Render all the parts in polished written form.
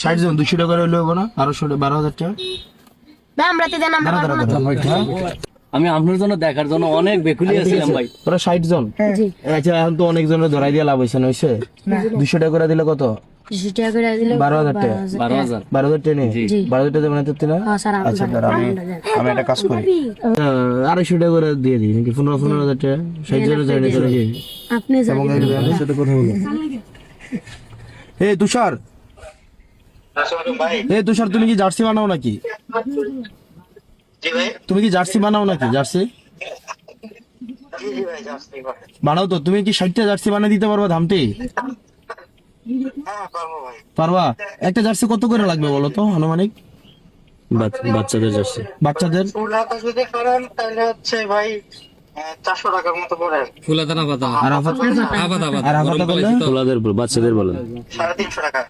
60 জন 200 টাকা করে লইব না? আরো 12,000 টাকা। আমি আপনার জন্য দেখার জন্য অনেক বেকুলি আছিলাম ভাই। তোরা 60 জন? আচ্ছা এখন তো অনেক জনের ধরাই দিয়া লাভ হইছে না, হইছে? 200 টাকা করে দিলে কত? 12,000 টাকা। 12,000 টাকা নেই? 12,000 টাকা মানে তো না? আচ্ছা দাঁড়া, আমি একটা কাজ করি, 250 টাকা করে দিয়ে দিই নাকি? 15,000 টাকা 60 জনের জন্য নাকি? আপনি আপনার সাথে কথা বলো। এই তুষার, এই তুষার, তুমি কি জার্সি বানাও নাকি? তুমি কি জার্সি বানাও নাকি? জার্সি বানাও তো? তুমি কি 60টা জার্সি বানিয়ে দিতে পারবা ধামটি? পারবা? একটা জার্সি কত করে লাগবে বলো তো আনুমানিক? বাচ্চাদের জার্সি, বাচ্চাদের যদি করেন তাহলে হচ্ছে ভাই 400 টাকার মতো পড়ে। ফুলাদানা পাতা আর হাফাতা করলে ফুলাদের বাচ্চাদের বলেন 350 টাকা।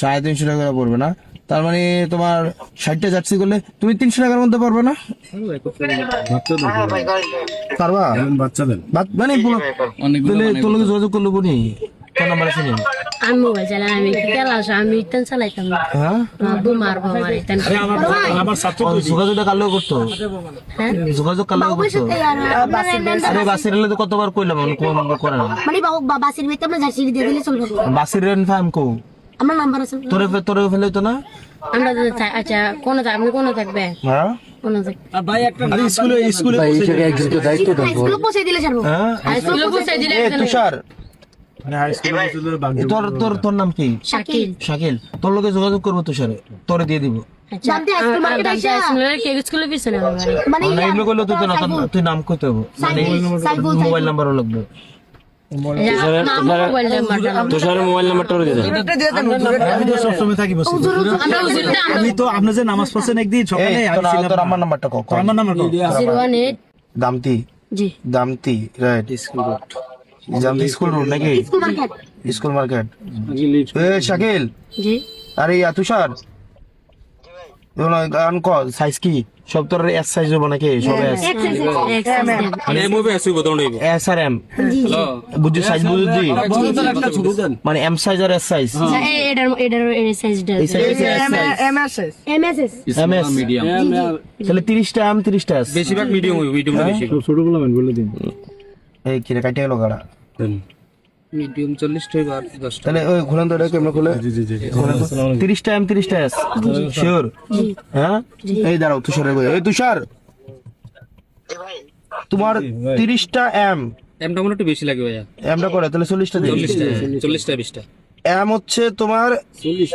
350 টাকা করে পড়বে না? তার মানে তোমার 60টা জার্সি করলে তুমি 300 টাকার মধ্যে পারবে না? হ্যাঁ ভাই পারবা? বাচ্চাদের মানে অনেকগুলো তোর লোকে যোগাযোগ করলো বুনি কোন নাম্বার আছে নি? আমি মোবাইল চালাই, আমি খেলা আমি ইতেন চালাইতাম না। হ্যাঁ, বুমার বাবা ইতেন আমার ছাত্র যোগাযোগটা কালো করতো, যোগাযোগ কালো করতো। আরে বাসির হলে তো কতবার কইলাম কোন নাম্বার করে না, মানে বাসির ভিতরে আমরা জার্সি দিয়ে দিলে চলবে। বাসির রেন ফাম কো আমার নাম্বার আছে। তোরে ফেলে তো না? আমরা আচ্ছা কোন আপনি কোন থাকবে? হ্যাঁ কোন থাকবে ভাই একটা স্কুলে ভাই এই একজন দায়িত্ব দেন স্কুলে পৌঁছে দিলে ছাড়বো। হ্যাঁ। স্কুলে পৌঁছে দিলে এ তুষার, হাই স্কুলে তোর নাম কি? শাকিল। শাকিল, তোর লোকে যোগাযোগ করবো তুষারে, তোরে দিয়ে দিব। আচ্ছা স্কুলে পিছনে মানে এগুলো করলে তুই তো না, তুই নাম কইতে হবে, মানে মোবাইল নাম্বারও লাগবে। তুষারের মোবাইল নাম্বারটা দিয়ে দেন। আমি তো সবসময় থাকি বসে। আমি তো আপনি যে নামাজ পড়ছেন একদিন সকালে, আমি ছিলাম। তোর আমার নাম্বারটা কও। আমার নাম্বার কো? 018 দামতি, জি Damti, right. Damti school road নাকি? School market. School market. এ শাকিল, জি আরে তুষার, গান কল সাইজ কি? সব তোর এস সাইজ হবে নাকি? সব এস, মানে মুভি আসি বদন হইব। এস আর এম, বুঝি সাইজ বুঝি, মানে এম সাইজ আর এস সাইজ। এটার সাইজটা এমএসএস এম এস মিডিয়াম, তাহলে 30টা এম 30টা এস। বেশিরভাগ মিডিয়াম হইব, মিডিয়ামটা বেশি। ছোট বললাম বলে দিন। এই কিরে কাটে গেল গাড়া, মিডিয়াম 40 টাই আর 10 টা। তাহলে ওই খুলেন তো, এটা কেমন খুলে? জি 30টা এম 30টা এস, শিওর? হ্যাঁ, এই দাঁড়াও তুষারের বই। এই তুষার, তোমার 30টা এম, এমটা মনে একটু বেশি লাগে ভাইয়া। এমটা করে তাহলে 40টা দিই। 40 টা 20 টা। এম হচ্ছে তোমার 40